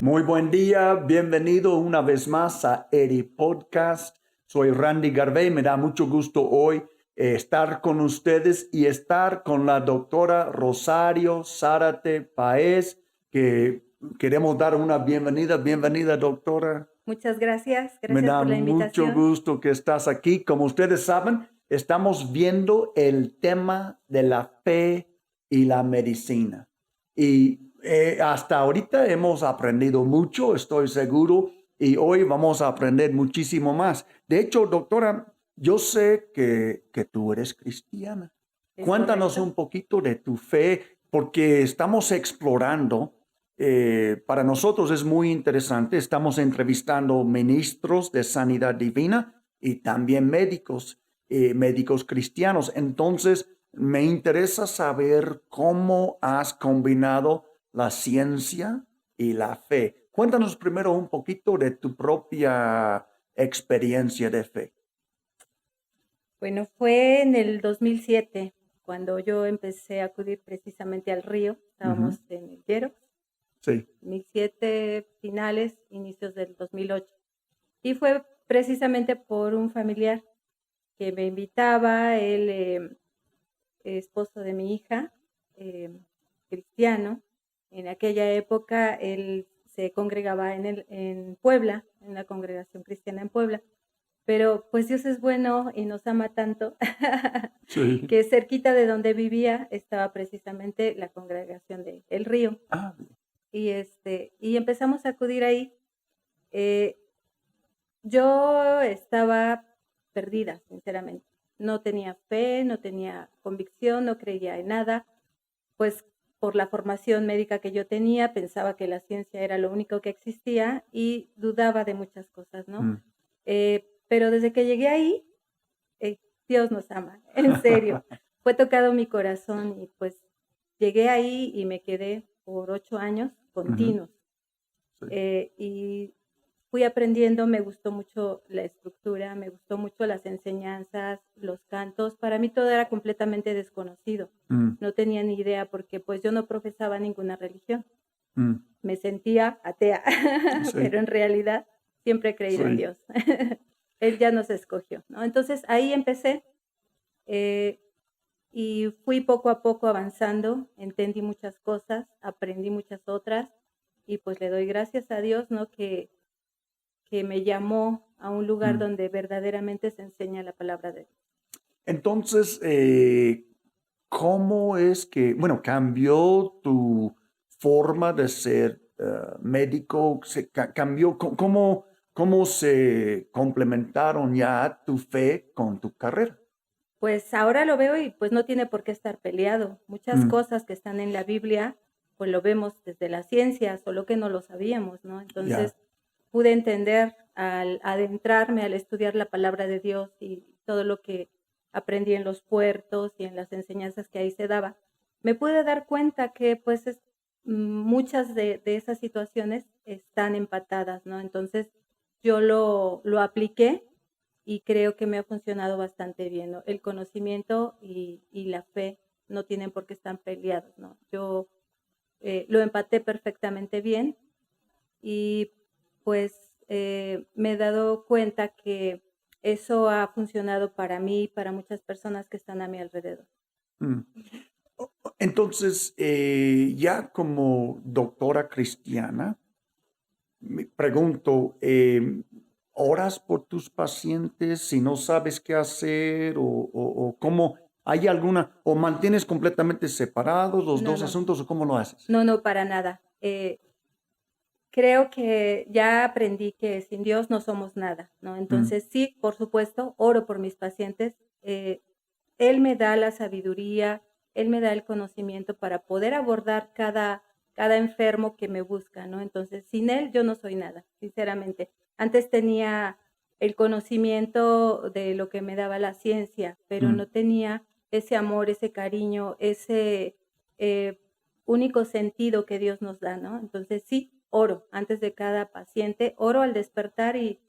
Muy buen día, bienvenido una vez más a Eri Podcast. Soy Randy Garvey, me da mucho gusto hoy estar con ustedes y estar con la doctora Rosario Zárate Páez, que queremos dar una bienvenida. Bienvenida, doctora. Muchas gracias, Me gracias da por la mucho invitación. gusto que estás aquí. Como ustedes saben, estamos viendo el tema de la fe y la medicina. Y hasta ahorita hemos aprendido mucho, estoy seguro, y hoy vamos a aprender muchísimo más. De hecho, doctora, yo sé que tú eres cristiana. ¿Es Cuéntanos correcto? un poquito de tu fe, porque estamos explorando. Para nosotros es muy interesante. Estamos entrevistando ministros de sanidad divina y también médicos cristianos. Entonces, me interesa saber cómo has combinado la ciencia y la fe. Cuéntanos primero un poquito de tu propia experiencia de fe. Bueno, fue en el 2007 cuando yo empecé a acudir precisamente al río. Ujú. Estábamos en el Llero, Sí. 2007 finales, inicios del 2008. Y fue precisamente por un familiar que me invitaba, él esposo de mi hija, eh, cristiano. En aquella época él se congregaba en Puebla, en la congregación cristiana en Puebla. Pero pues Dios es bueno y nos ama tanto Sí. que cerquita de donde vivía estaba precisamente la congregación de El Río. Ah, Y empezamos a acudir ahí. Eh, yo estaba perdida, sinceramente. No tenía fe, no tenía convicción, no creía en nada. Pues por la formación médica que yo tenía, pensaba que la ciencia era lo único que existía y dudaba de muchas cosas, ¿no? mm. Pero desde que llegué ahí, eh, Dios nos ama, en serio. Fue tocado mi corazón y pues llegué ahí y me quedé por 8 años Ujú. continuos. Sí. Y fui aprendiendo, me gustó mucho la estructura, me gustó mucho las enseñanzas, los cantos. Para mí todo era completamente desconocido. Mm, No tenía ni idea porque pues yo no profesaba ninguna religión. mm. Me sentía atea, Sí, pero en realidad siempre he creído en sí. Dios. Él ya nos escogió, ¿no? Entonces ahí empecé eh, y fui poco a poco avanzando, entendí muchas cosas, aprendí muchas otras y pues le doy gracias a Dios, ¿no? Que me llamó a un lugar Mm. donde verdaderamente se enseña la palabra de Dios. Entonces, ¿cómo es que, bueno, cambió tu forma de ser médico? Cambió, ¿cómo se complementaron ya tu fe con tu carrera? Pues ahora lo veo y pues no tiene por qué estar peleado. Muchas Mm, cosas que están en la Biblia, pues lo vemos desde la ciencia, solo que no lo sabíamos, ¿no? ya. Entonces pude entender al adentrarme, al estudiar la palabra de Dios y todo lo que aprendí en los puertos y en las enseñanzas que ahí se daba, me pude dar cuenta que pues muchas de esas situaciones están empatadas, ¿no? Entonces yo lo apliqué y creo que me ha funcionado bastante bien, ¿no? El conocimiento y la fe no tienen por qué estar peleados, ¿no? Yo lo empaté perfectamente bien y pues me he dado cuenta que eso ha funcionado para mí y para muchas personas que están a mi alrededor. Mm. Entonces, ya como doctora cristiana, me pregunto, ¿oras por tus pacientes si no sabes qué hacer o cómo? ¿Hay alguna, o mantienes completamente separados los No, dos no, asuntos o cómo lo haces? no, no, para nada. Creo que ya aprendí que sin Dios no somos nada, ¿no? Mm, Entonces sí, por supuesto, oro por mis pacientes. Él me da la sabiduría, él me da el conocimiento para poder abordar cada enfermo que me busca, ¿no? Entonces, sin él yo no soy nada, sinceramente. Antes tenía el conocimiento de lo que me daba la ciencia, pero mm. no tenía ese amor, ese cariño, ese eh, único sentido que Dios nos da, ¿no? Entonces, sí, oro antes de cada paciente, oro al despertar y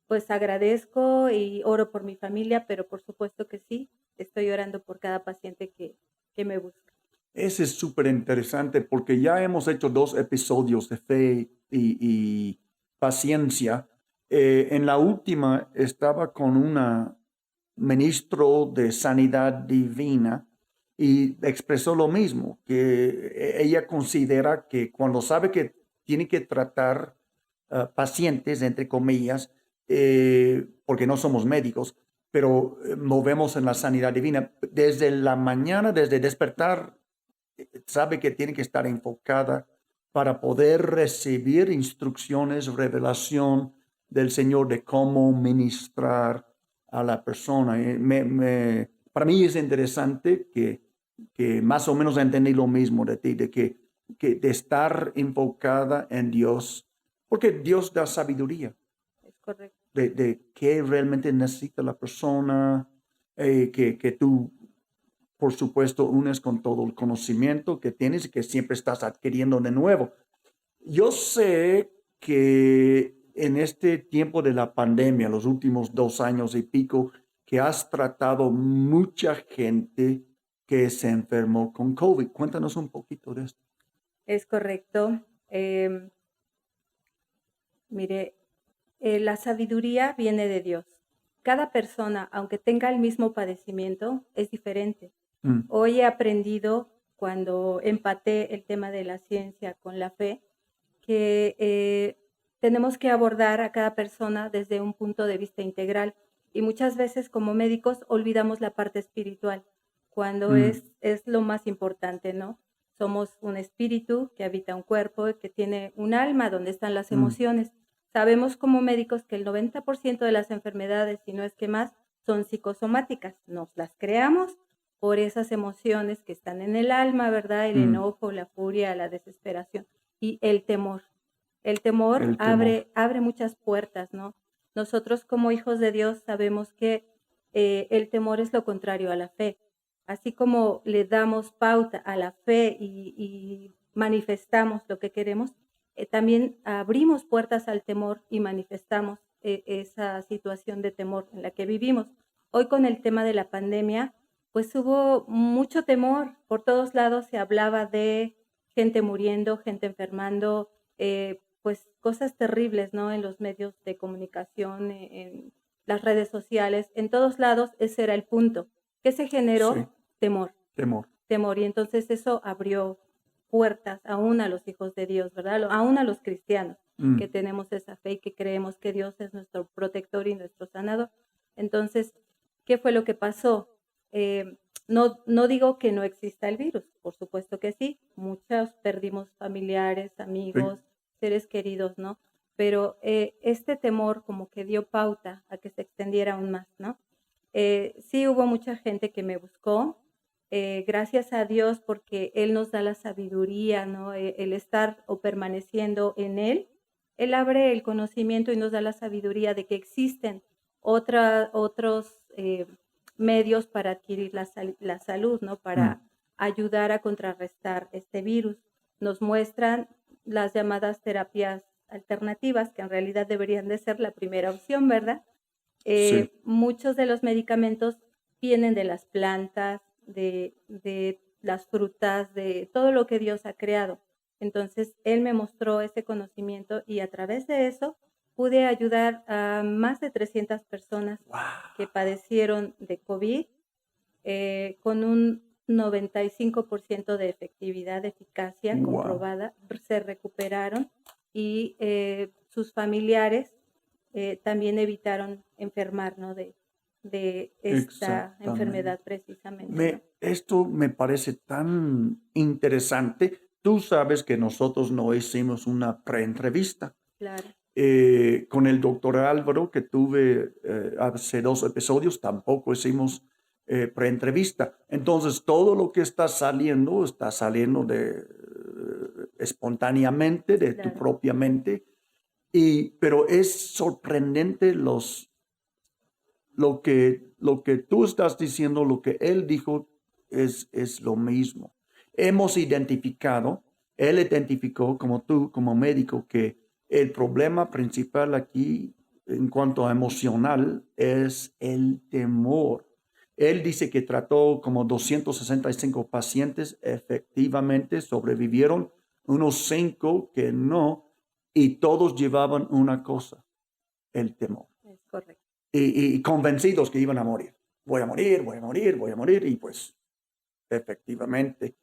pues agradezco y oro por mi familia, pero por supuesto que sí, estoy orando por cada paciente que me busca. Ese es súper interesante porque ya hemos hecho dos episodios de fe y paciencia. En la última estaba con una ministro de Sanidad Divina y expresó lo mismo, que ella considera que cuando sabe que tiene que tratar pacientes, entre comillas, porque no somos médicos, pero movemos en la sanidad divina, desde la mañana, desde despertar, sabe que tiene que estar enfocada para poder recibir instrucciones, revelación del Señor de cómo ministrar a la persona. Para mí es interesante que más o menos entendí lo mismo de ti, que de estar enfocada en Dios, porque Dios da sabiduría Es correcto. de qué realmente necesita la persona, que tú, por supuesto, unes con todo el conocimiento que tienes y que siempre estás adquiriendo de nuevo. Yo sé que en este tiempo de la pandemia, los últimos 2 años y pico, que has tratado mucha gente que se enfermó con COVID. Cuéntanos un poquito de esto. Es correcto. Mire, la sabiduría viene de Dios. Cada persona, aunque tenga el mismo padecimiento, es diferente. Mm, Hoy he aprendido, cuando empaté el tema de la ciencia con la fe, que tenemos que abordar a cada persona desde un punto de vista integral. Y muchas veces como médicos olvidamos la parte espiritual, cuando mm, es lo más importante, ¿no? Somos un espíritu que habita un cuerpo, que tiene un alma donde están las mm, emociones. Sabemos como médicos que el 90% de las enfermedades, si no es que más, son psicosomáticas. Nos las creamos por esas emociones que están en el alma, ¿verdad? El mm. enojo, la furia, la desesperación y el temor. El temor El temor. abre muchas puertas, ¿no? Nosotros como hijos de Dios sabemos que el temor es lo contrario a la fe. Así como le damos pauta a la fe y manifestamos lo que queremos, también abrimos puertas al temor y manifestamos esa situación de temor en la que vivimos. Hoy con el tema de la pandemia, pues hubo mucho temor. Por todos lados se hablaba de gente muriendo, gente enfermando, pues cosas terribles, ¿no? En los medios de comunicación, en las redes sociales, en todos lados ese era el punto. ¿Qué se Sí, generó? Temor, temor. temor. Y entonces eso abrió puertas aún a los hijos de Dios, ¿verdad? Aún a los cristianos que Mm, tenemos esa fe y que creemos que Dios es nuestro protector y nuestro sanador. Entonces, ¿qué fue lo que pasó? No digo que no exista el virus, por supuesto que sí. Muchos perdimos familiares, sí, amigos, seres queridos, ¿no? Pero este temor como que dio pauta a que se extendiera aún más, ¿no? Sí hubo mucha gente que me buscó, gracias a Dios porque Él nos da la sabiduría, ¿no? El estar o permaneciendo en Él abre el conocimiento y nos da la sabiduría de que existen otros medios para adquirir la salud, ¿no? mm, Para ayudar a contrarrestar este virus. Nos muestran las llamadas terapias alternativas, que en realidad deberían de ser la primera opción, ¿verdad? sí. Muchos de los medicamentos vienen de las plantas, de las frutas, de todo lo que Dios ha creado. Entonces, Él me mostró ese conocimiento y a través de eso pude ayudar a más de 300 personas que Wow. padecieron de COVID con un 95% de efectividad, de eficacia Wow. comprobada, se recuperaron y sus familiares también evitaron enfermar, ¿no? De esta Exactamente. enfermedad precisamente, ¿no? Esto me parece tan interesante. Tú sabes que nosotros no hicimos una preentrevista. Claro, Con el doctor Álvaro que tuve hace 2 episodios, tampoco hicimos preentrevista. Entonces, todo lo que está saliendo espontáneamente de tu claro, propia mente. Pero es sorprendente lo que tú estás diciendo, lo que él dijo es lo mismo. Hemos identificado, él identificó como tú, como médico, que el problema principal aquí en cuanto a emocional es el temor. Él dice que trató como 265 pacientes, efectivamente sobrevivieron, unos 5 que no. y todos llevaban una cosa, el temor. Es correcto. Y convencidos que iban a morir. Voy a morir, voy a morir, voy a morir. Y pues, efectivamente.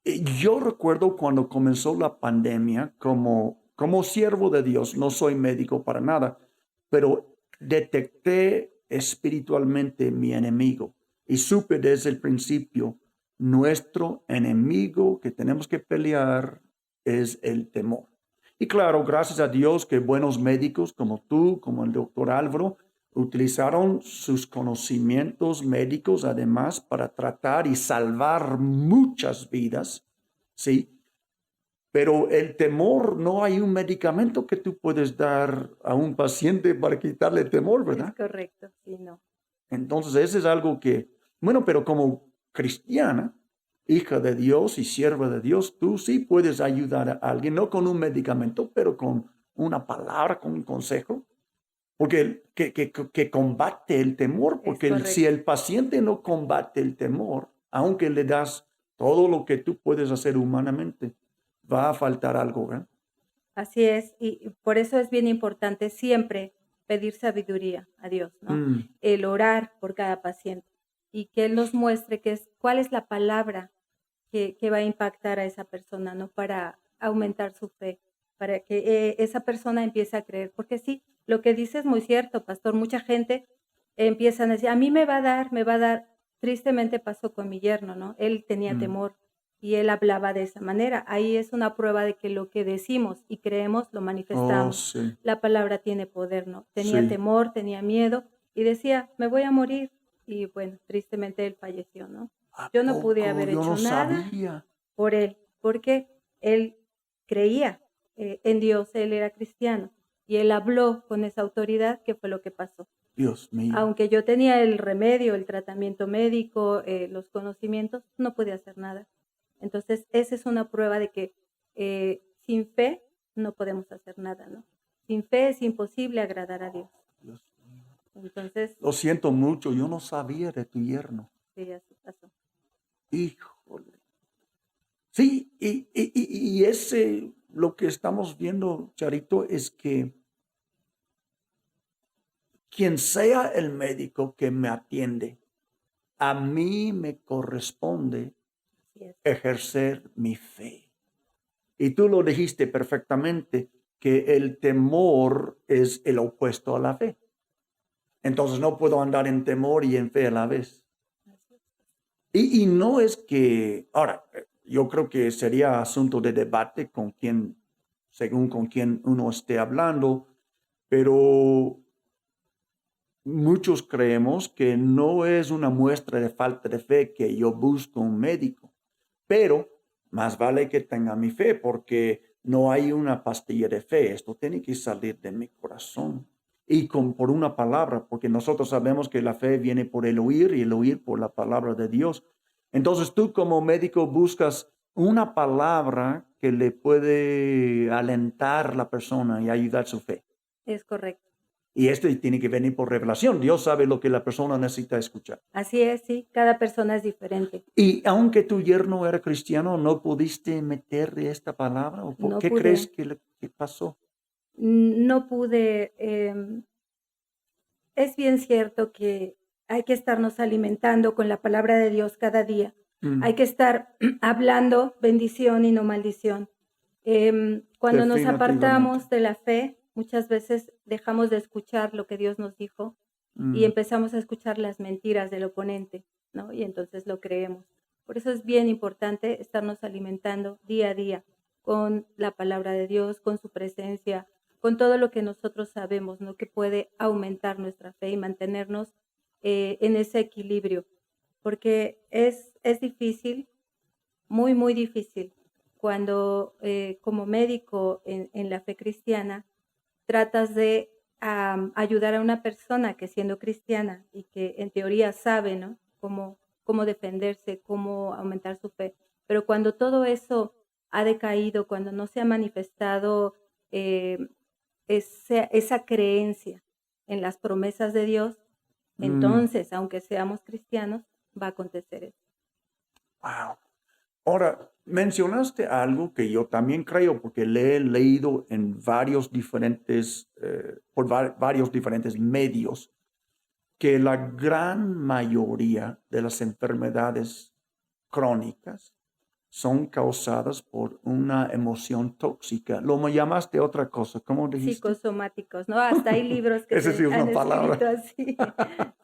Y yo recuerdo cuando comenzó la pandemia, como siervo de Dios, no soy médico para nada, pero detecté espiritualmente mi enemigo y supe desde el principio, nuestro enemigo que tenemos que pelear es el temor. Y claro, gracias a Dios que buenos médicos como tú, como el doctor Álvaro, utilizaron sus conocimientos médicos además para tratar y salvar muchas vidas, ¿sí? Pero el temor, no hay un medicamento que tú puedes dar a un paciente para quitarle el temor, Es ¿verdad? correcto, sí, no. Entonces, eso es algo que, bueno, pero como cristiana, hija de Dios y sierva de Dios, tú sí puedes ayudar a alguien, no con un medicamento, pero con una palabra, con un consejo, porque que combate el temor, Es porque si correcto. el paciente no combate el temor, aunque le das todo lo que tú puedes hacer humanamente, va a faltar algo, ¿verdad? Así es, y por eso es bien importante siempre pedir sabiduría a Dios, ¿no? Mm, El orar por cada paciente y que Él nos muestre cuál es la palabra que va a impactar a esa persona, ¿no? Para aumentar su fe, para que esa persona empiece a creer. Porque sí, lo que dice es muy cierto, pastor. Mucha gente empieza a decir, a mí me va a dar, me va a dar. Tristemente pasó con mi yerno, ¿no? Él tenía mm. temor y él hablaba de esa manera. Ahí es una prueba de que lo que decimos y creemos lo Oh, manifestamos. sí, La palabra tiene poder, ¿no? Tenía sí. temor, tenía miedo y decía, me voy a morir. Y bueno, tristemente él falleció, ¿no? ¿A Yo no pude poco? haber Yo no hecho nada sabía. por él, porque él creía en Dios, él era cristiano y él habló con esa autoridad, que fue lo que pasó. Dios mío. Aunque yo tenía el remedio, el tratamiento médico, los conocimientos, no podía hacer nada. Entonces, esa es una prueba de que sin fe no podemos hacer nada, ¿no? Sin fe es imposible agradar a Dios. Dios mío. Entonces, Lo siento mucho, yo no sabía de tu yerno. sí, así pasó. Híjole. Sí, y ese, lo que estamos viendo, Charito, es que quien sea el médico que me atiende, a mí me corresponde Así es. ejercer mi fe. Y tú lo dijiste perfectamente, que el temor es el opuesto a la fe. Entonces no puedo andar en temor y en fe a la vez. Así es. Y no es que, ahora, yo creo que sería asunto de debate con quien, según con quien uno esté hablando, pero muchos creemos que no es una muestra de falta de fe que yo busco un médico, pero más vale que tenga mi fe porque no hay una pastilla de fe. Esto tiene que salir de mi corazón y por una palabra, porque nosotros sabemos que la fe viene por el oír y el oír por la palabra de Dios. Entonces tú como médico buscas una palabra que le puede alentar a la persona y ayudar su fe. Es correcto. Y esto tiene que venir por revelación. Dios sabe lo que la persona necesita escuchar. Así es, sí, cada persona es diferente. Y aunque tu yerno era cristiano, ¿no pudiste meterle esta palabra? ¿O por No qué crees pude, que pasó? no pude. Es bien cierto que hay que estarnos alimentando con la palabra de Dios cada día. Hay Mm, que estar hablando bendición y no maldición. Cuando nos definitivamente. apartamos de la fe, muchas veces dejamos de escuchar lo que Dios nos dijo y Mm, empezamos a escuchar las mentiras del oponente, ¿no? Y entonces lo creemos. Por eso es bien importante estarnos alimentando día a día con la palabra de Dios, con su presencia, con todo lo que nosotros sabemos, ¿no? Que puede aumentar nuestra fe y mantenernos en ese equilibrio, porque es difícil, muy, muy difícil, cuando como médico en la fe cristiana tratas de ayudar a una persona que siendo cristiana y que en teoría sabe, ¿no? Cómo defenderse, cómo aumentar su fe. Pero cuando todo eso ha decaído, cuando no se ha manifestado eh, esa creencia en las promesas de Dios, mm, entonces, aunque seamos cristianos, va a acontecer eso. wow. Ahora, mencionaste algo que yo también creo, porque le he leído en varios diferentes medios, que la gran mayoría de las enfermedades crónicas son causadas por una emoción tóxica. Lo me llamaste otra cosa, ¿cómo dijiste? Psicosomáticos, ¿no? Hasta hay libros que Esa sí se es han una escrito palabra. así.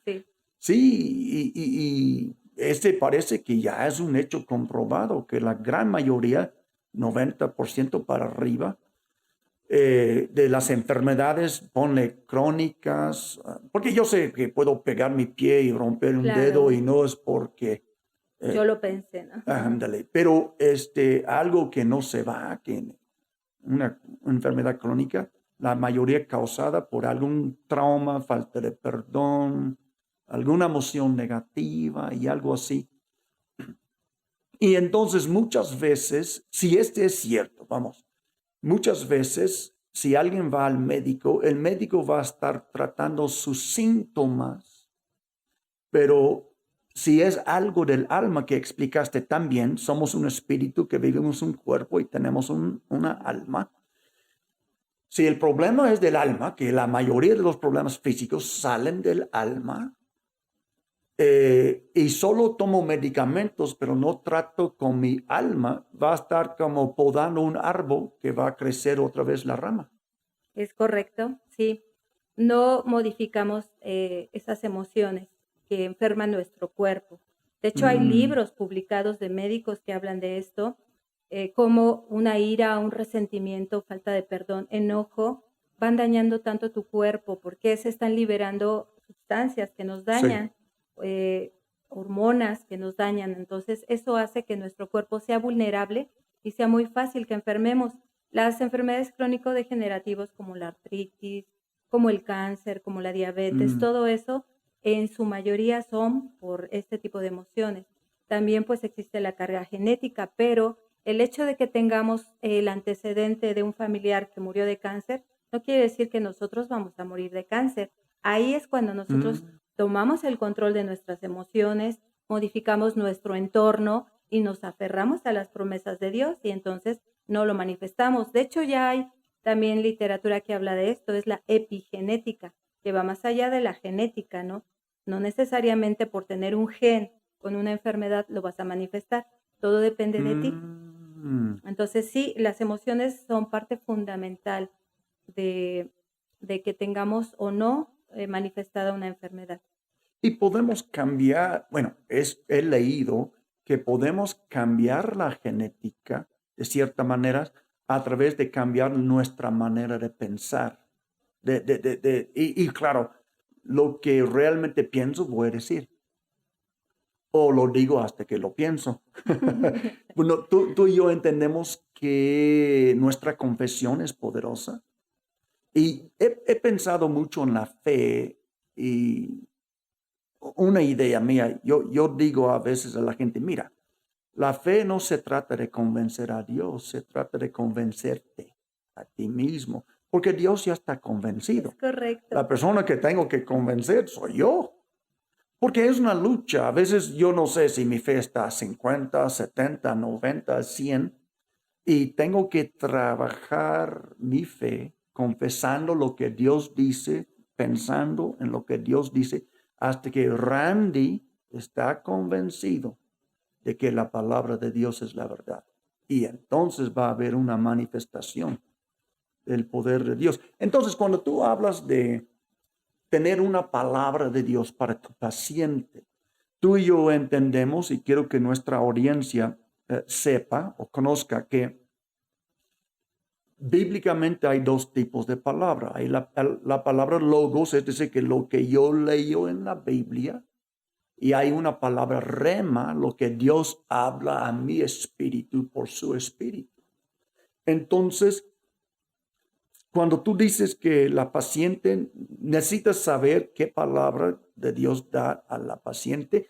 Sí, Sí, y este parece que ya es un hecho comprobado, que la gran mayoría, 90% para arriba, de las enfermedades, ponle crónicas, porque yo sé que puedo pegar mi pie y romper un dedo y claro, no es porque, yo eh, lo pensé, ¿no? ándale, pero algo que no se va, que una enfermedad crónica, la mayoría causada por algún trauma, falta de perdón, alguna emoción negativa y algo así. Y entonces muchas veces, si este es cierto, vamos, muchas veces si alguien va al médico, el médico va a estar tratando sus síntomas, pero si es algo del alma que explicaste también, somos un espíritu que vivimos un cuerpo y tenemos una alma. Si el problema es del alma, que la mayoría de los problemas físicos salen del alma, y solo tomo medicamentos, pero no trato con mi alma, va a estar como podando un árbol que va a crecer otra vez la rama. Es correcto, sí. No modificamos esas emociones que enferman nuestro cuerpo. De hecho, hay Mm, libros publicados de médicos que hablan de esto, como una ira, un resentimiento, falta de perdón, enojo, van dañando tanto tu cuerpo porque se están liberando sustancias que nos sí. dañan, eh, hormonas que nos dañan. Entonces, eso hace que nuestro cuerpo sea vulnerable y sea muy fácil que enfermemos. Las enfermedades crónico-degenerativas como la artritis, como el cáncer, como la diabetes, Mm, todo eso en su mayoría son por este tipo de emociones. También pues existe la carga genética, pero el hecho de que tengamos el antecedente de un familiar que murió de cáncer no quiere decir que nosotros vamos a morir de cáncer. Ahí es cuando nosotros mm, tomamos el control de nuestras emociones, modificamos nuestro entorno y nos aferramos a las promesas de Dios y entonces no lo manifestamos. De hecho, ya hay también literatura que habla de esto, es la epigenética, que va más allá de la genética, ¿no? No necesariamente por tener un gen con una enfermedad lo vas a manifestar, todo depende de ti. mm. Entonces, sí, las emociones son parte fundamental de, de que tengamos o no manifestada una enfermedad. Y podemos cambiar, bueno, he leído que podemos cambiar la genética de cierta manera a través de cambiar nuestra manera de pensar. Y claro, lo que realmente pienso voy a decir, o lo digo hasta que lo pienso. Bueno, tú y yo entendemos que nuestra confesión es poderosa y he pensado mucho en la fe y una idea mía, yo digo a veces a la gente, mira, la fe no se trata de convencer a Dios, se trata de convencerte a ti mismo, porque Dios ya está Es convencido. La correcto. persona que tengo que convencer soy yo, porque es una lucha. A veces yo no sé si mi fe está a 50, 70, 90, 100, y tengo que trabajar mi fe confesando lo que Dios dice, pensando en lo que Dios dice, hasta que Randy está convencido de que la palabra de Dios es la verdad. Y entonces va a haber una manifestación del poder de Dios. Entonces, cuando tú hablas de tener una palabra de Dios para tu paciente, tú y yo entendemos, y quiero que nuestra audiencia sepa o conozca que bíblicamente hay dos tipos de palabra. Hay la palabra logos, es decir, que lo que yo leo en la Biblia, y hay una palabra rema, lo que Dios habla a mi espíritu por su espíritu. Entonces, cuando tú dices que la paciente necesita saber qué palabra de Dios da a la paciente,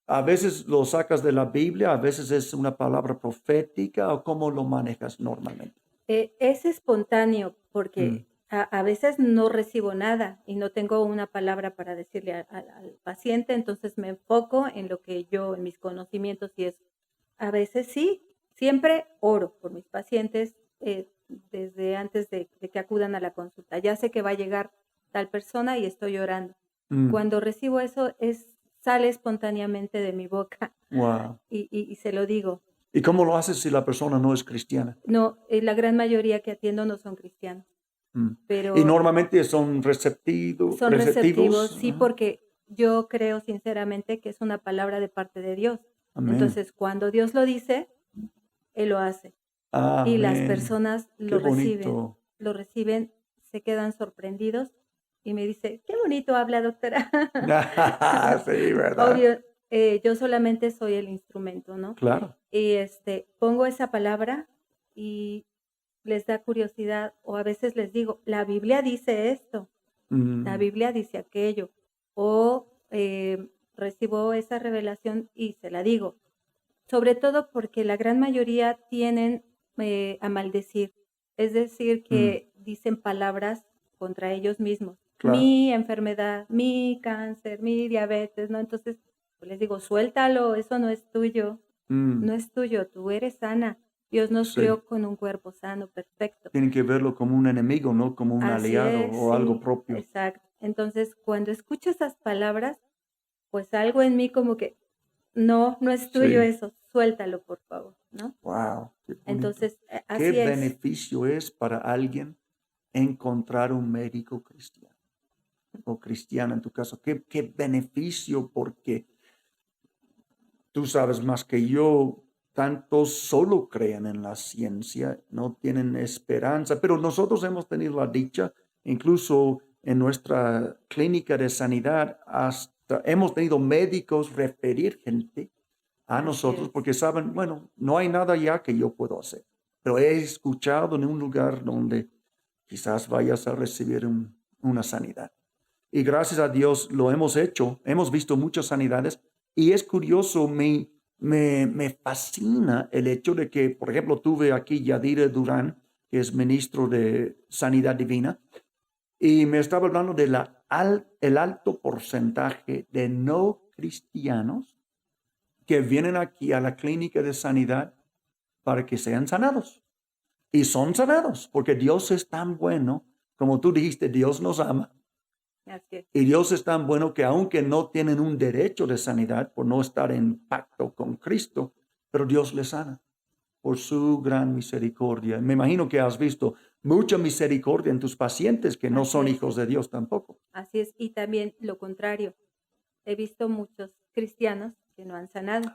a veces lo sacas de la Biblia, a veces es una palabra profética o cómo lo manejas normalmente. Es espontáneo Mm, porque a veces no recibo nada y no tengo una palabra para decirle al paciente, entonces me enfoco en lo que yo, en mis conocimientos y eso. A veces sí, Siempre oro por mis pacientes desde antes de que acudan a la consulta. Ya sé que va a llegar tal persona y estoy orando. Mm, Cuando recibo eso, sale espontáneamente de mi boca wow. y se lo digo. ¿Y cómo lo haces si la persona no es cristiana? No, la gran mayoría que atiendo no son cristianos, Mm. Y pero normalmente son son receptivos, receptivos. sí, Ajá. porque yo creo sinceramente que es una palabra de parte de Dios. Amén. Entonces, cuando Dios lo dice, Él lo hace. Y las Amén. personas Qué bonito. lo reciben, se quedan sorprendidos y me dice, qué bonito habla, doctora. Sí, ¿verdad? Obvio, yo solamente soy el instrumento, ¿no? Claro. Y pongo esa palabra y les da curiosidad o a veces les digo, la Biblia dice esto, la Mm, Biblia dice aquello, o recibo esa revelación y se la digo, sobre todo porque la gran mayoría tienen a maldecir, es decir, mm, que dicen palabras contra ellos mismos. claro. Mi enfermedad, mi cáncer, mi diabetes, ¿no? Entonces, pues les digo, suéltalo, eso no es tuyo, Mm, no es tuyo, tú eres sana. Dios nos sí. crió con un cuerpo sano, perfecto. Tienen que verlo como un enemigo, no como un Así aliado es, o algo sí, propio. exacto. Entonces, cuando escucho esas palabras, pues algo en mí como que, no, no es tuyo Sí. eso, suéltalo, por favor, ¿no? Wow, qué bonito. Entonces, ¿Qué así es. beneficio es para alguien encontrar un médico cristiano o cristiana en tu caso? ¿Qué beneficio? Porque tú sabes más que yo, tantos solo creen en la ciencia, no tienen esperanza, pero nosotros hemos tenido la dicha, incluso en nuestra clínica de sanidad, hasta hemos tenido médicos referir gente a Así nosotros es, porque saben, bueno, no hay nada ya que yo puedo hacer, pero he escuchado en un lugar donde quizás vayas a recibir una sanidad. Y gracias a Dios lo hemos hecho, hemos visto muchas sanidades y es curioso, me fascina el hecho de que, por ejemplo, tuve aquí Yadira Durán, que es ministro de Sanidad Divina, y me estaba hablando de el alto porcentaje de no cristianos que vienen aquí a la clínica de sanidad para que sean sanados. Y son sanados, porque Dios es tan bueno, como tú dijiste, Dios nos ama. así es. Y Dios es tan bueno que aunque no tienen un derecho de sanidad por no estar en pacto con Cristo, pero Dios les sana por su gran misericordia. Me imagino que has visto mucha misericordia en tus pacientes que no Así son es, hijos de Dios tampoco. así es. Y también lo contrario, he visto muchos cristianos que no han sanado.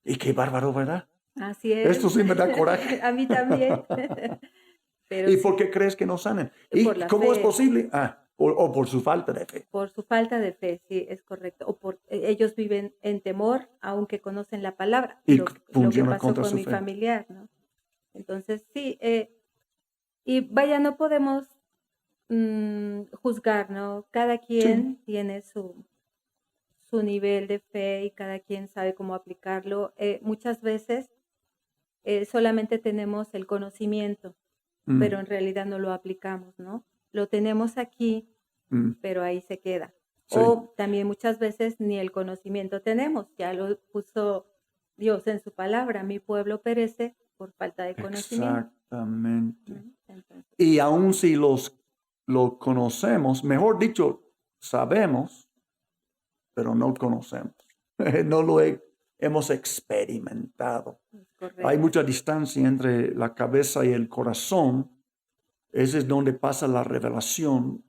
Y qué bárbaro, ¿verdad? Así es. Esto sí me da coraje. A mí también. Pero ¿Y por qué sí, crees que no sanen? por ¿Y la cómo es fe, posible? O por su falta de fe. por su falta de fe, sí, es correcto. O por ellos viven en temor, aunque conocen la palabra, Y lo que funciona pasó contra con su mi fe. familiar, ¿no? Entonces, sí, y vaya, no podemos juzgar, ¿no? Cada Sí. quien tiene su nivel de fe y cada quien sabe cómo aplicarlo. Muchas veces solamente tenemos el conocimiento, Mm, pero en realidad no lo aplicamos, ¿no? Lo tenemos aquí, mm, pero ahí se queda. sí. O también muchas veces ni el conocimiento tenemos, ya lo puso Dios en su palabra, mi pueblo perece por falta de conocimiento. Exactamente. ¿No? Entonces, Y aun si lo conocemos, mejor dicho, sabemos, pero no conocemos. No hemos experimentado. es Hay correcto. mucha distancia entre la cabeza y el corazón. Ese es donde pasa la revelación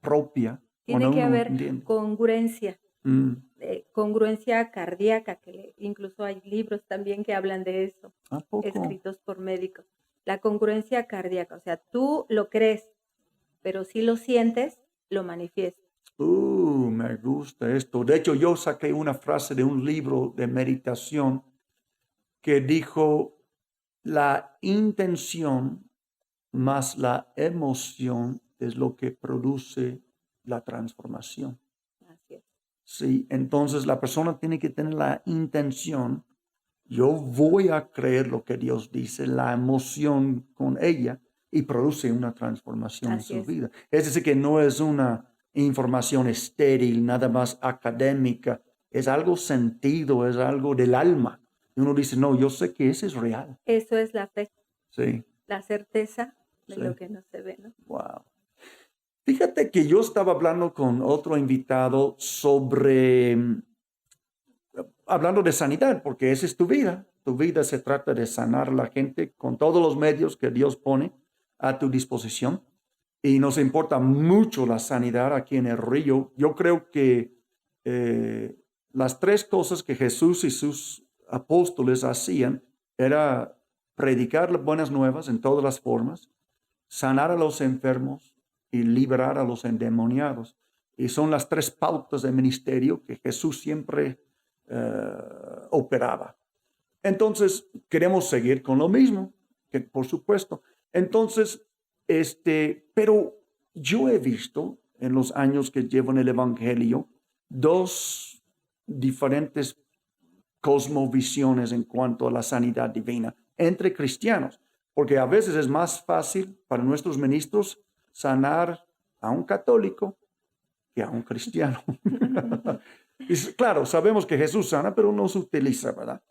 propia, Tiene cuando que uno haber entiende. congruencia, Mm, congruencia cardíaca, que incluso hay libros también que hablan de eso, ¿A poco? escritos por médicos. La congruencia cardíaca, o sea, tú lo crees, pero si lo sientes, lo manifiestas. Me gusta esto. De hecho, yo saqué una frase de un libro de meditación que dijo, la intención más la emoción es lo que produce la transformación. Así es, Sí, entonces la persona tiene que tener la intención, yo voy a creer lo que Dios dice, la emoción con ella y produce una transformación en así su es, vida. Es decir, que no es una información estéril, nada más académica, es algo sentido, es algo del alma. Y uno dice, no, yo sé que ese es real. Eso es la fe, Sí, la certeza de sí. lo que no se ve, ¿no? Wow. Fíjate que yo estaba hablando con otro invitado sobre, hablando de sanidad, porque esa es tu vida. Tu vida se trata de sanar a la gente con todos los medios que Dios pone a tu disposición. Y nos importa mucho la sanidad aquí en el Río. Yo creo que las tres cosas que Jesús y sus apóstoles hacían era predicar las buenas nuevas en todas las formas, sanar a los enfermos y liberar a los endemoniados. Y son las tres pautas de ministerio que Jesús siempre operaba. Entonces, queremos seguir con lo mismo, que por supuesto. Entonces, pero yo he visto en los años que llevo en el Evangelio dos diferentes cosmovisiones en cuanto a la sanidad divina entre cristianos, porque a veces es más fácil para nuestros ministros sanar a un católico que a un cristiano. Y claro, sabemos que Jesús sana, pero no se utiliza, ¿verdad?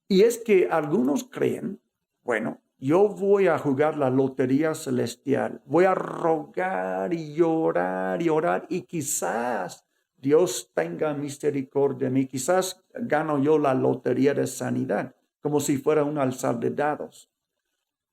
Y es que algunos creen, bueno, yo voy a jugar la lotería celestial, voy a rogar y orar y quizás Dios tenga misericordia de mí, quizás gano yo la lotería de sanidad, como si fuera un alzar de dados.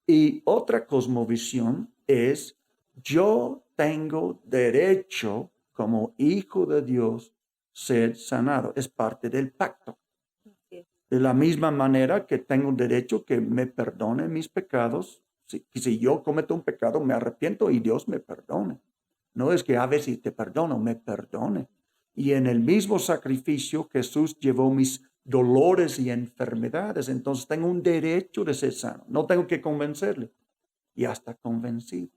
Y otra cosmovisión es, yo tengo derecho como hijo de Dios ser sanado, es parte del pacto. Así es. De la misma manera que tengo derecho que me perdone mis pecados. Si yo cometo un pecado, me arrepiento y Dios me perdone. No es que a ver si te perdono, me perdone. Y en el mismo sacrificio Jesús llevó mis dolores y enfermedades. Entonces tengo un derecho de ser sano. No tengo que convencerle. Ya está convencido.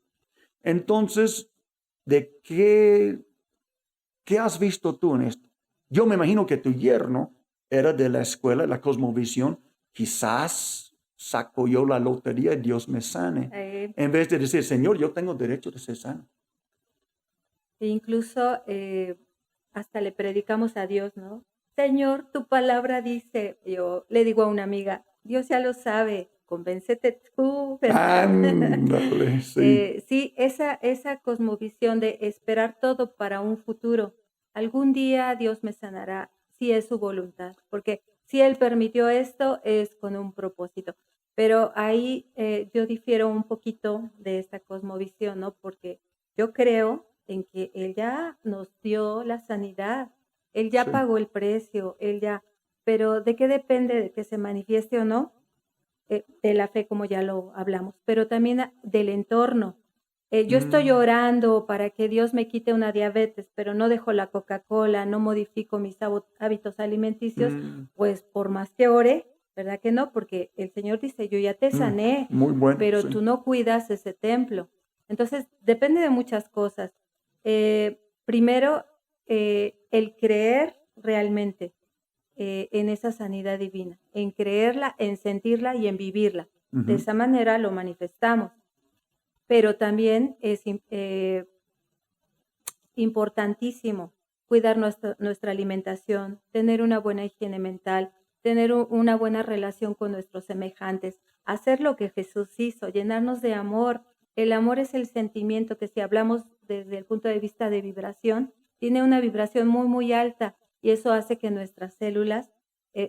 Entonces, ¿de qué has visto tú en esto? Yo me imagino que tu yerno era de la escuela, la cosmovisión. Quizás saco yo la lotería y Dios me sane. En vez de decir, Señor, yo tengo derecho de ser sano. E incluso hasta le predicamos a Dios, ¿no? Señor, tu palabra dice, yo le digo a una amiga, Dios ya lo sabe, convéncete tú, ¿verdad? Ándale, sí. Sí, esa cosmovisión de esperar todo para un futuro. Algún día Dios me sanará, si es su voluntad, porque si Él permitió esto es con un propósito. Pero ahí yo difiero un poquito de esta cosmovisión, ¿no? Porque yo creo en que Él ya nos dio la sanidad, Él ya Sí. pagó el precio, Él ya, pero ¿de qué depende de que se manifieste o no? De la fe, como ya lo hablamos, pero también del entorno. Yo estoy Mm, orando para que Dios me quite una diabetes, pero no dejo la Coca-Cola, no modifico mis hábitos alimenticios, mm, pues por más que ore, ¿verdad que no? Porque el Señor dice, yo ya te sané, muy bueno, pero sí. tú no cuidas ese templo. Entonces, depende de muchas cosas. Primero, el creer realmente en esa sanidad divina, en creerla, en sentirla y en vivirla. De Ujú, esa manera lo manifestamos. Pero también es importantísimo cuidar nuestra alimentación, tener una buena higiene mental, tener una buena relación con nuestros semejantes, hacer lo que Jesús hizo, llenarnos de amor. El amor es el sentimiento que si hablamos desde el punto de vista de vibración, tiene una vibración muy, muy alta y eso hace que nuestras células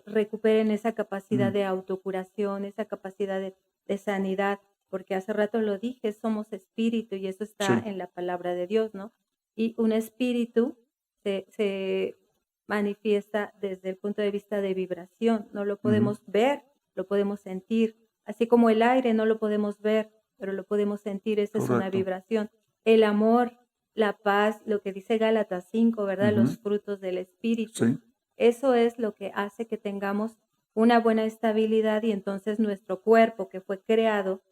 recuperen esa capacidad mm, de autocuración, esa capacidad de sanidad, porque hace rato lo dije, somos espíritu y eso está sí. en la palabra de Dios, ¿no? Y un espíritu se manifiesta desde el punto de vista de vibración, no lo Ujú, podemos ver, lo podemos sentir, así como el aire no lo podemos ver, pero lo podemos sentir, esa es una correcto. vibración. El amor, la paz, lo que dice Gálatas 5, ¿verdad? Ujú, Los frutos del espíritu. sí. Eso es lo que hace que tengamos una buena estabilidad y entonces nuestro cuerpo que fue creado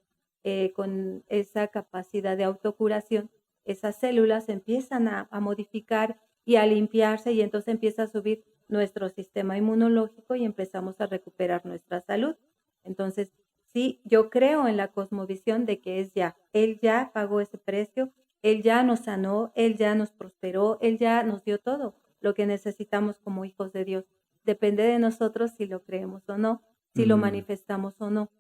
con esa capacidad de autocuración, esas células empiezan a modificar y a limpiarse y entonces empieza a subir nuestro sistema inmunológico y empezamos a recuperar nuestra salud. Entonces, sí, yo creo en la cosmovisión de que es ya, Él ya pagó ese precio, Él ya nos sanó, Él ya nos prosperó, Él ya nos dio todo lo que necesitamos como hijos de Dios. depende de nosotros si lo creemos o no, si lo Mm, manifestamos o no,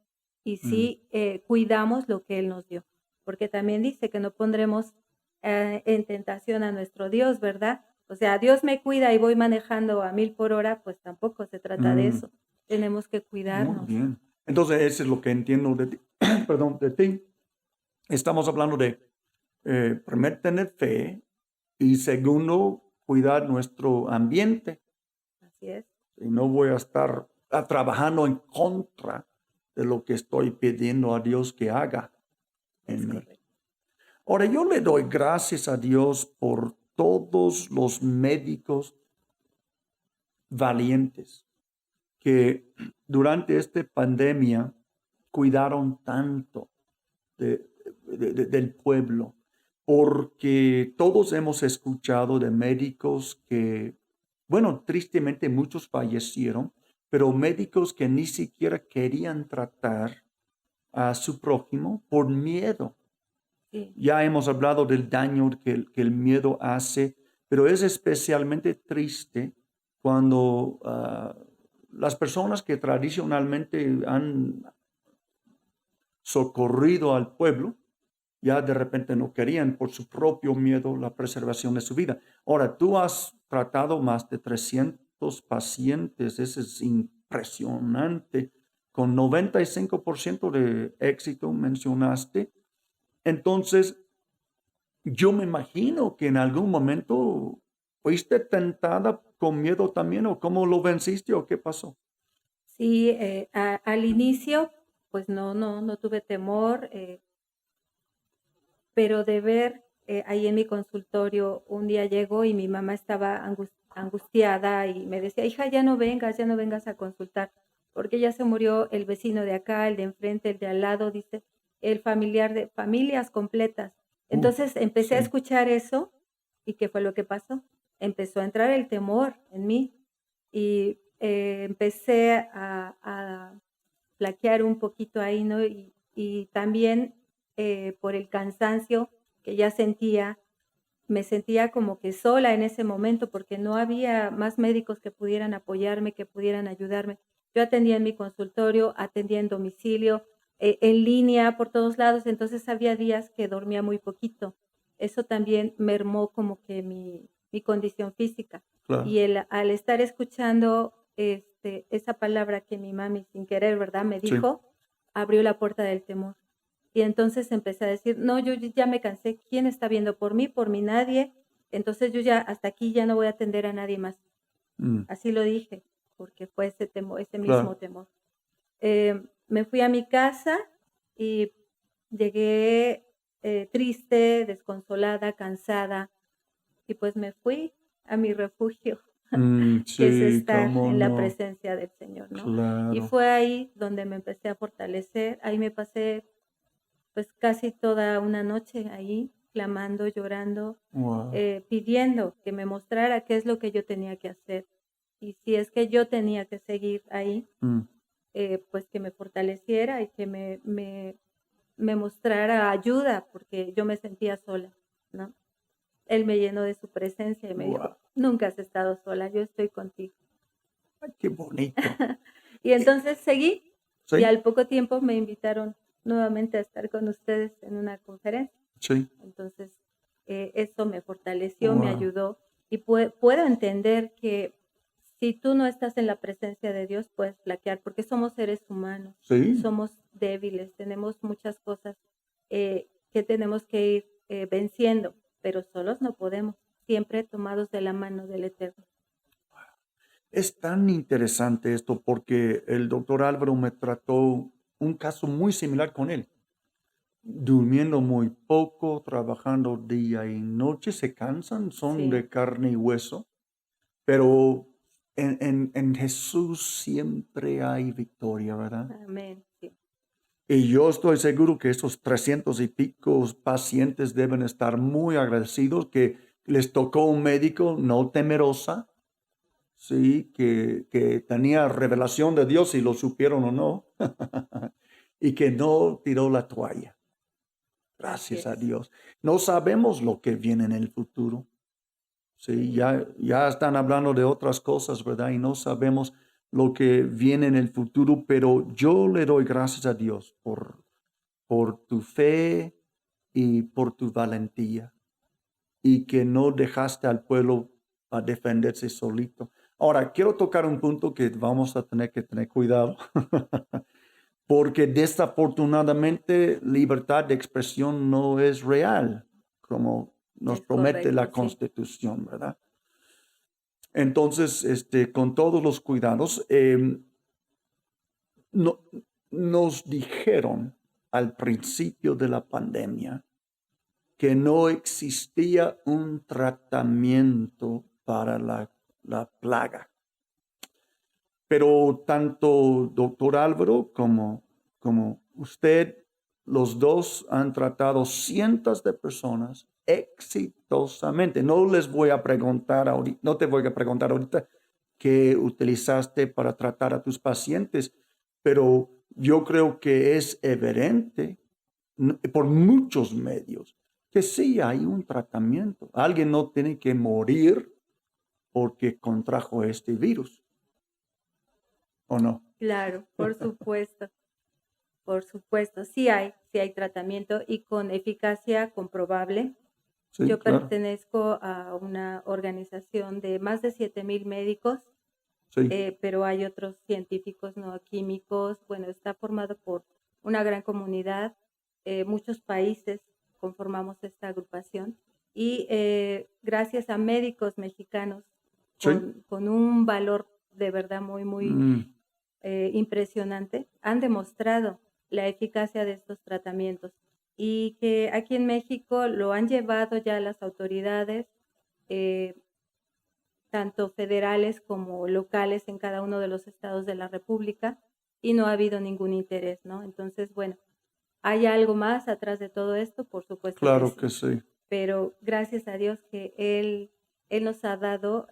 y mm, si cuidamos lo que Él nos dio. Porque también dice que no pondremos en tentación a nuestro Dios, ¿verdad? O sea, Dios me cuida y voy manejando a 1000 por hora, pues tampoco se trata de mm. eso. Tenemos que Muy cuidarnos. bien. Entonces, eso es lo que entiendo de ti. Perdón, de ti. Estamos hablando de, primero, tener fe y segundo, cuidar nuestro ambiente. Así es, Y no voy a estar trabajando en contra de lo que estoy pidiendo a Dios que haga es en mí. correcto. Ahora, yo le doy gracias a Dios por todos los médicos valientes que durante esta pandemia cuidaron tanto de- del pueblo, porque todos hemos escuchado de médicos que, bueno, tristemente muchos fallecieron, pero médicos que ni siquiera querían tratar a su prójimo por miedo. Sí, Ya hemos hablado del daño que el miedo hace, pero es especialmente triste cuando las personas que tradicionalmente han socorrido al pueblo, ya de repente no querían por su propio miedo la preservación de su vida. Ahora, tú has tratado más de 300 pacientes, eso es impresionante, con 95% de éxito mencionaste. Entonces, yo me imagino que en algún momento fuiste tentada con miedo también, o cómo lo venciste o qué pasó. sí, al inicio, pues no tuve temor, pero de ver ahí en mi consultorio, un día llegó y mi mamá estaba angustiada y me decía, hija, ya no vengas a consultar, porque ya se murió el vecino de acá, el de enfrente, el de al lado, dice, el familiar de familias completas. Uh, Entonces empecé a sí, escuchar eso y ¿qué fue lo que pasó? Empezó a entrar el temor en mí y empecé a flaquear un poquito ahí, ¿no? Y también por el cansancio que ya sentía, me sentía como que sola en ese momento porque no había más médicos que pudieran apoyarme, que pudieran ayudarme. Yo atendía en mi consultorio, atendía en domicilio, en línea, por todos lados, entonces había días que dormía muy poquito. Eso también mermó como que mi condición física. claro, Y al estar escuchando esa palabra que mi mami sin querer, ¿verdad? Me sí. dijo, abrió la puerta del temor. Y entonces empecé a decir, no, yo ya me cansé, ¿quién está viendo por mí? Por mí nadie. Entonces yo ya hasta aquí ya no voy a atender a nadie más. Mm, Así lo dije, porque fue ese temor, ese mismo claro. temor. Me fui a mi casa y llegué triste, desconsolada, cansada, y pues me fui a mi refugio, que es Sí, estar cómo en la no, presencia del Señor, ¿no? Y claro. fue ahí donde me empecé a fortalecer, ahí me pasé pues casi toda una noche ahí, clamando, llorando, Wow. pidiendo que me mostrara qué es lo que yo tenía que hacer. Y si es que yo tenía que seguir ahí, Mm, pues que me fortaleciera y que me mostrara ayuda, porque yo me sentía sola, ¿no? Él me llenó de su presencia y me wow. dijo, nunca has estado sola, yo estoy contigo. Ay, qué bonito. Y Eh, entonces seguí y Sí, al poco tiempo me invitaron nuevamente a estar con ustedes en una conferencia. sí. Entonces, eso me fortaleció, me Wow. ayudó y puedo entender que si tú no estás en la presencia de Dios, puedes flaquear, porque somos seres humanos, Sí, somos débiles, tenemos muchas cosas que tenemos que ir venciendo, pero solos no podemos, siempre tomados de la mano del Eterno. es tan interesante esto porque el doctor Álvaro me trató un caso muy similar con él. Durmiendo muy poco, trabajando día y noche, se cansan, son Sí, de carne y hueso, pero en Jesús siempre hay victoria, ¿verdad? amén, sí, Y yo estoy seguro que esos 300 y pico pacientes deben estar muy agradecidos que les tocó un médico no temerosa, sí, que tenía revelación de Dios, si lo supieron o no, y que no tiró la toalla. así Gracias a es. Dios. No sabemos lo que viene en el futuro. Sí, ya están hablando de otras cosas, ¿verdad? Y no sabemos lo que viene en el futuro, pero yo le doy gracias a Dios por tu fe y por tu valentía y que no dejaste al pueblo a defenderse solito. Ahora, quiero tocar un punto que vamos a tener que tener cuidado, porque desafortunadamente libertad de expresión no es real, como nos Es promete correcto, la sí. Constitución, ¿verdad? Entonces, con todos los cuidados, no- nos dijeron al principio de la pandemia que no existía un tratamiento para la plaga. Pero tanto doctor Álvaro como usted, los dos han tratado cientos de personas exitosamente. No les voy a preguntar ahorita, no te voy a preguntar ahorita qué utilizaste para tratar a tus pacientes, pero yo creo que es evidente por muchos medios que sí hay un tratamiento. Alguien no tiene que morir porque contrajo este virus, ¿o no? Claro, por supuesto. Sí hay tratamiento y con eficacia comprobable. Sí, Yo claro. pertenezco a una organización de más de 7,000 médicos, Sí, pero hay otros científicos no químicos. Bueno, está formado por una gran comunidad, muchos países conformamos esta agrupación y gracias a médicos mexicanos sí. con un valor de verdad muy Mm, impresionante, han demostrado la eficacia de estos tratamientos y que aquí en México lo han llevado ya las autoridades, eh, tanto federales como locales en cada uno de los estados de la República y no ha habido ningún interés, ¿no? Entonces, bueno, ¿hay algo más atrás de todo esto? Por supuesto que claro que sí, sí. pero gracias a Dios que Él nos ha dado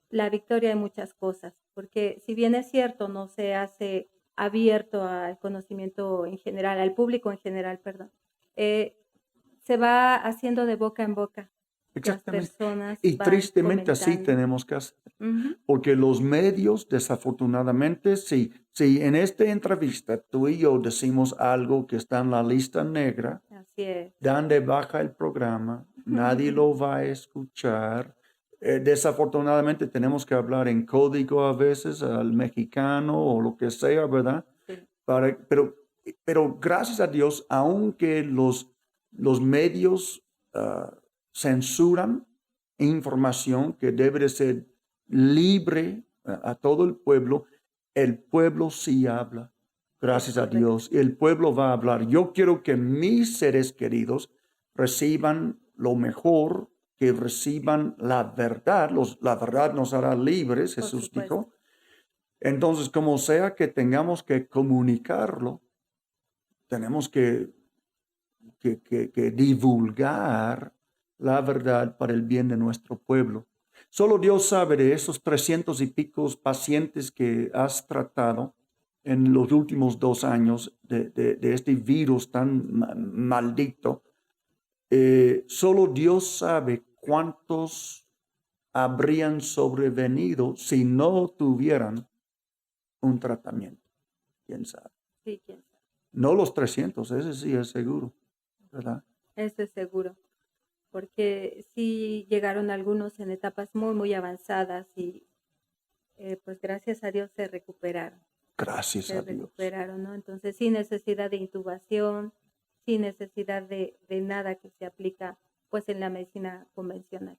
la victoria de muchas cosas, porque si bien es cierto, no se hace abierto al conocimiento en general, al público en general, perdón, eh, se va haciendo de boca en boca. Las Exactamente. personas Y van tristemente así comentando. tenemos que hacer. Ujú, Porque los medios, desafortunadamente, si en esta entrevista tú y yo decimos algo que está en la lista negra, así es. dan de baja el programa, nadie lo va a escuchar. Desafortunadamente tenemos que hablar en código a veces al mexicano o lo que sea, ¿verdad? Sí, Para, pero gracias a Dios, aunque los medios censuran información que debe de ser libre a todo el pueblo sí habla. es Gracias a correcto. Dios. El pueblo va a hablar. Yo quiero que mis seres queridos reciban lo mejor, que reciban la verdad. La verdad nos hará libres, Por Jesús supuesto. dijo. Entonces, como sea que tengamos que comunicarlo, tenemos que divulgar la verdad para el bien de nuestro pueblo. Solo Dios sabe de esos 300 y pico pacientes que has tratado en los últimos 2 años de este virus tan maldito. Solo Dios sabe cuántos habrían sobrevenido si no tuvieran un tratamiento. ¿Quién sabe? Sí, quién sabe. No los 300, ese sí es seguro, ¿verdad? Eso es seguro, porque sí llegaron algunos en etapas muy avanzadas y pues gracias a Dios Gracias se a Dios. recuperaron, ¿no? Entonces, sin necesidad de intubación, sin necesidad de nada que se aplica pues en la medicina convencional.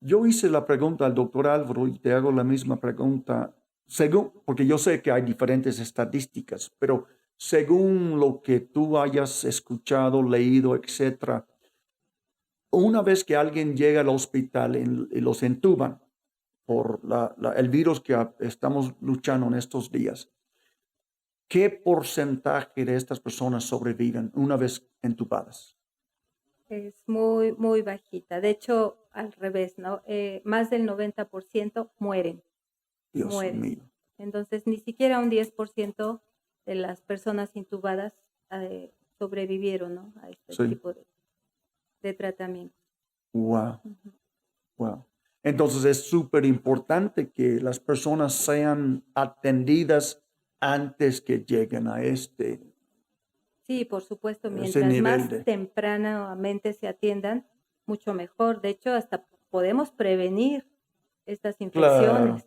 Yo hice la pregunta al doctor Álvaro y te hago la misma pregunta, según, porque yo sé que hay diferentes estadísticas, pero según lo que tú hayas escuchado, leído, etcétera, una vez que alguien llega al hospital y los entuban por el virus que estamos luchando en estos días, ¿qué porcentaje de estas personas sobreviven una vez entubadas? Es muy bajita. De hecho, al revés, ¿no? Más del 90% mueren, Dios mueren. mío. Entonces, ni siquiera un 10% de las personas intubadas sobrevivieron, ¿no? A este Sí. tipo de tratamiento. Wow. Ujú. Wow. Entonces es súper importante que las personas sean atendidas antes que lleguen a Sí, por supuesto, ese mientras nivel más de... tempranamente se atiendan, mucho mejor. De hecho, hasta podemos prevenir estas Claro, infecciones,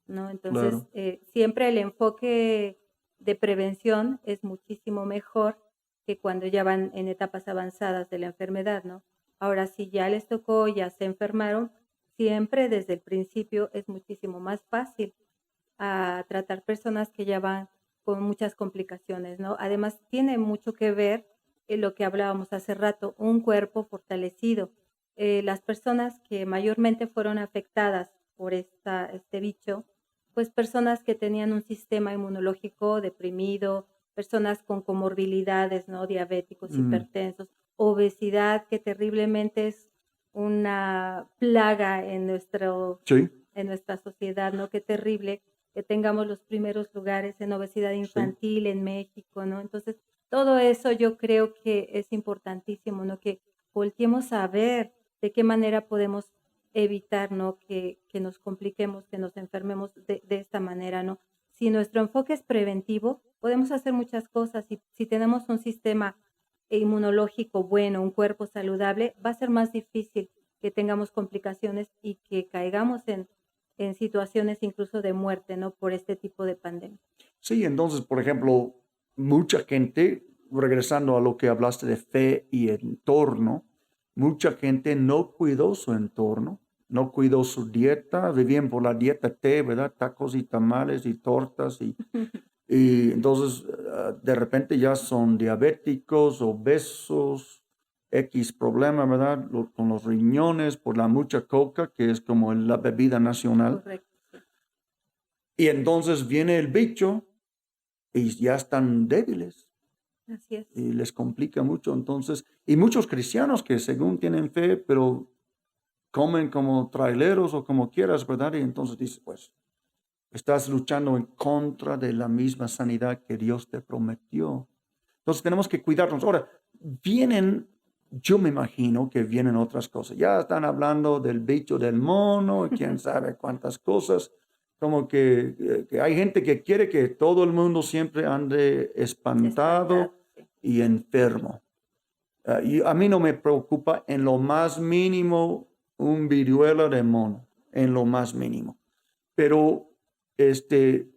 ¿no? Entonces, claro. siempre el enfoque de prevención es muchísimo mejor que cuando ya van en etapas avanzadas de la enfermedad, ¿no? Ahora, si ya les tocó, ya se enfermaron, siempre desde el principio es muchísimo más fácil a tratar personas que ya van con muchas complicaciones, ¿no? Además, tiene mucho que ver en lo que hablábamos hace rato, un cuerpo fortalecido. Las personas que mayormente fueron afectadas por este bicho, pues personas que tenían un sistema inmunológico deprimido, personas con comorbilidades, ¿no? Diabéticos, Mm, hipertensos, obesidad, que terriblemente es una plaga sí, en nuestra sociedad, ¿no? Qué terrible que tengamos los primeros lugares en obesidad sí. infantil en México, ¿no? Entonces, todo eso yo creo que es importantísimo, ¿no? Que volteemos a ver de qué manera podemos evitar, ¿no? Que nos compliquemos, que nos enfermemos de esta manera, ¿no? Si nuestro enfoque es preventivo, podemos hacer muchas cosas. Si tenemos un sistema inmunológico bueno, un cuerpo saludable, va a ser más difícil que tengamos complicaciones y que caigamos en situaciones incluso de muerte, ¿no? Por este tipo de pandemia. Sí, entonces, por ejemplo, mucha gente, regresando a lo que hablaste de fe y entorno, mucha gente no cuidó su entorno, no cuidó su dieta, vivían por la dieta T, ¿verdad? Tacos y tamales y tortas y entonces de repente ya son diabéticos, obesos, X problema, ¿verdad? Con los riñones por la mucha coca, que es como la bebida nacional. Correcto, sí. Y entonces viene el bicho y ya están débiles Así es. y les complica mucho. Entonces, y muchos cristianos que según tienen fe, pero comen como traileros o como quieras, ¿verdad? Y entonces dice, pues, estás luchando en contra de la misma sanidad que Dios te prometió. Entonces tenemos que cuidarnos. Ahora, vienen, yo me imagino que vienen otras cosas. Ya están hablando del bicho del mono, y quién sabe cuántas cosas. Como que hay gente que quiere que todo el mundo siempre ande Espantado, espantado sí. y enfermo. Y a mí no me preocupa en lo más mínimo un viruela de mono, en lo más mínimo. Pero este,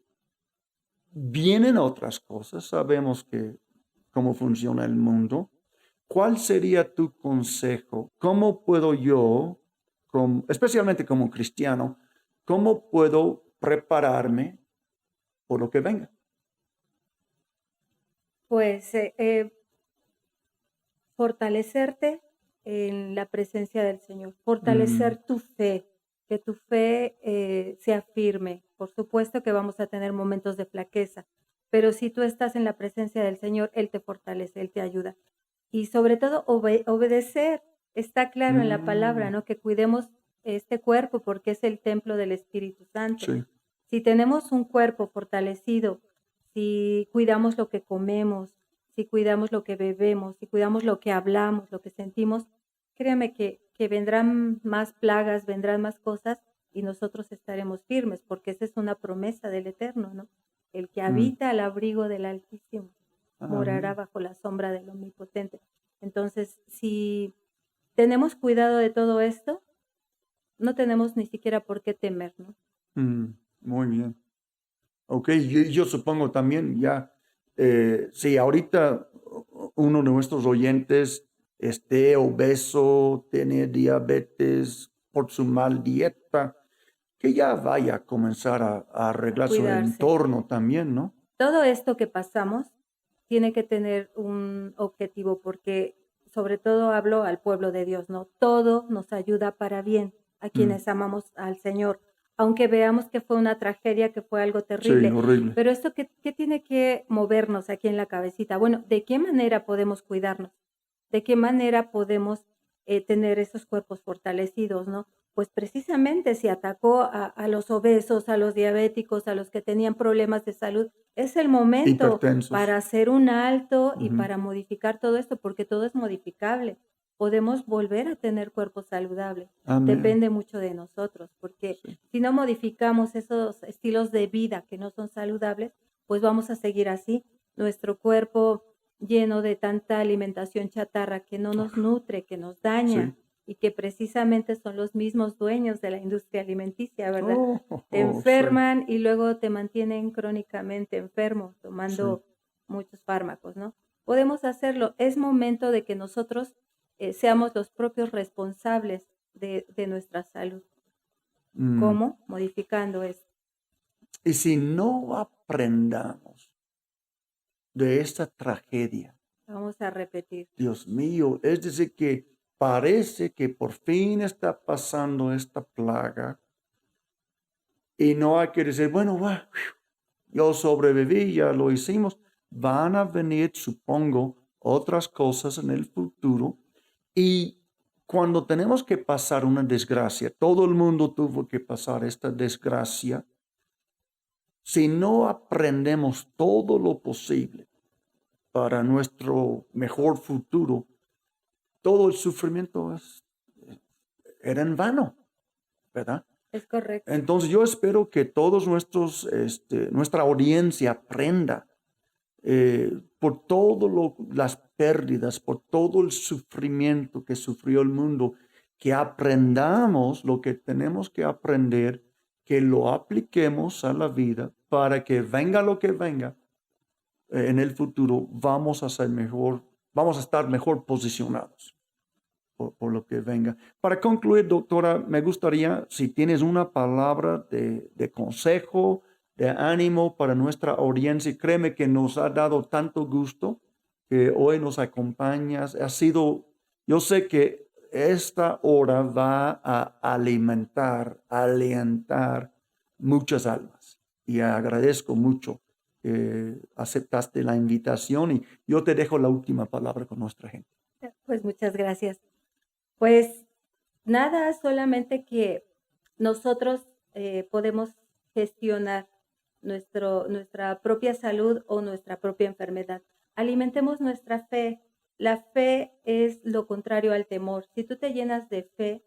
vienen otras cosas, sabemos que cómo funciona el mundo. ¿Cuál sería tu consejo? ¿Cómo puedo yo, especialmente como cristiano, cómo puedo prepararme por lo que venga? Pues fortalecerte en la presencia del Señor, Mm, fortalecer tu fe, que tu fe sea firme. Por supuesto que vamos a tener momentos de flaqueza, pero si tú estás en la presencia del Señor, Él te fortalece, Él te ayuda. Y sobre todo obedecer. Está claro en la palabra, mm, ¿no? Que cuidemos este cuerpo porque es el templo del Espíritu Santo. sí. Si tenemos un cuerpo fortalecido, si cuidamos lo que comemos, si cuidamos lo que bebemos, si cuidamos lo que hablamos, lo que sentimos, créame que vendrán más plagas, vendrán más cosas y nosotros estaremos firmes, porque esa es una promesa del Eterno, ¿no? El que Mm, habita al abrigo del Altísimo morará amén. bajo la sombra del Omnipotente. Entonces, si tenemos cuidado de todo esto, no tenemos ni siquiera por qué temer, ¿no? Mm, muy bien. Ok, yo supongo también ya, si ahorita uno de nuestros oyentes esté obeso, tiene diabetes por su mal dieta, que ya vaya a comenzar a A arreglar su cuidarse. entorno también, ¿no? Todo esto que pasamos tiene que tener un objetivo porque sobre todo hablo al pueblo de Dios, ¿no? Todo nos ayuda para bien a Mm, quienes amamos al Señor, aunque veamos que fue una tragedia, que fue algo sí, terrible. horrible. Pero esto qué tiene que movernos aquí en la cabecita. Bueno, ¿de qué manera podemos cuidarnos? ¿De qué manera podemos tener esos cuerpos fortalecidos, no? Pues precisamente si atacó a los obesos, a los diabéticos, a los que tenían problemas de salud, es el momento Hipertensos. para hacer un alto y Ujú. para modificar todo esto, porque todo es modificable. podemos volver a tener cuerpos saludables. Amén. Depende mucho de nosotros, porque Sí. si no modificamos esos estilos de vida que no son saludables, pues vamos a seguir así. Nuestro cuerpo lleno de tanta alimentación chatarra que no nos nutre, que nos daña Sí. y que precisamente son los mismos dueños de la industria alimenticia, ¿verdad? Te Sí. enferman y luego te mantienen crónicamente enfermo, Sí. tomando muchos fármacos, ¿no? Podemos hacerlo. Es momento de que nosotros seamos los propios responsables de nuestra salud. Mm. ¿Cómo? Modificando esto. Y si no aprendamos de esta tragedia, Vamos a repetir. Dios mío, es decir, que parece que por fin está pasando esta plaga y no hay que decir, bueno, yo sobreviví, ya lo hicimos. Van a venir, supongo, otras cosas en el futuro y cuando tenemos que pasar una desgracia, todo el mundo tuvo que pasar esta desgracia. Si no aprendemos todo lo posible para nuestro mejor futuro, todo el sufrimiento era en vano, ¿verdad? Es correcto. Entonces yo espero que todos nuestra audiencia aprenda por todas las pérdidas, por todo el sufrimiento que sufrió el mundo, que aprendamos lo que tenemos que aprender, que lo apliquemos a la vida para que venga lo que venga en el futuro, vamos a estar mejor posicionados por lo que venga. Para concluir, doctora, me gustaría, si tienes una palabra de consejo, de ánimo para nuestra audiencia, créeme que nos ha dado tanto gusto que hoy nos acompañas. Yo sé que esta hora va a alentar muchas almas y agradezco mucho que aceptaste la invitación y yo te dejo la última palabra con nuestra gente. Pues muchas gracias. Pues nada, solamente que nosotros podemos gestionar nuestra propia salud o nuestra propia enfermedad. Alimentemos nuestra fe. La fe es lo contrario al temor. Si tú te llenas de fe,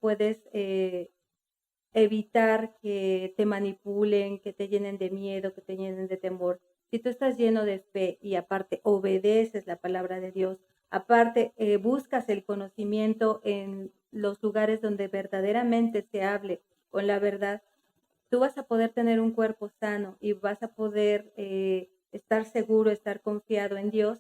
puedes evitar que te manipulen, que te llenen de miedo, que te llenen de temor. Si tú estás lleno de fe y aparte obedeces la palabra de Dios, aparte buscas el conocimiento en los lugares donde verdaderamente se hable con la verdad, tú vas a poder tener un cuerpo sano y vas a poder estar seguro, estar confiado en Dios,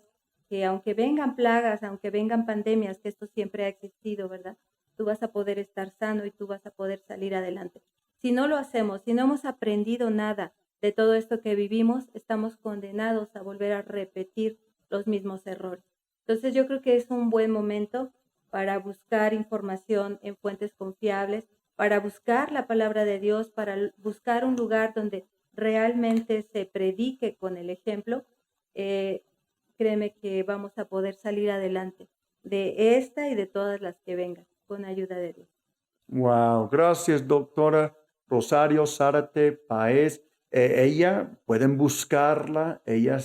que aunque vengan plagas, aunque vengan pandemias, que esto siempre ha existido, ¿verdad? Tú vas a poder estar sano y tú vas a poder salir adelante. Si no lo hacemos, si no hemos aprendido nada de todo esto que vivimos, estamos condenados a volver a repetir los mismos errores. Entonces yo creo que es un buen momento para buscar información en fuentes confiables, para buscar la palabra de Dios, para buscar un lugar donde realmente se predique con el ejemplo. Créeme que vamos a poder salir adelante de esta y de todas las que vengan, con ayuda de Dios. Wow, gracias, doctora Rosario Zárate Páez. Ella, pueden buscarla, ella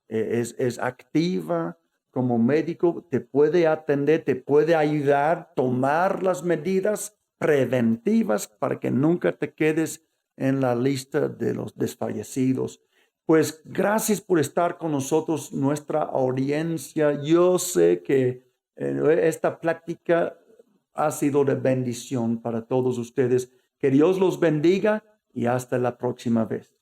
es activa como médico, te puede atender, te puede ayudar a tomar las medidas preventivas para que nunca te quedes en la lista de los desfallecidos. Pues gracias por estar con nosotros, nuestra audiencia. Yo sé que esta plática ha sido de bendición para todos ustedes. Que Dios los bendiga y hasta la próxima vez.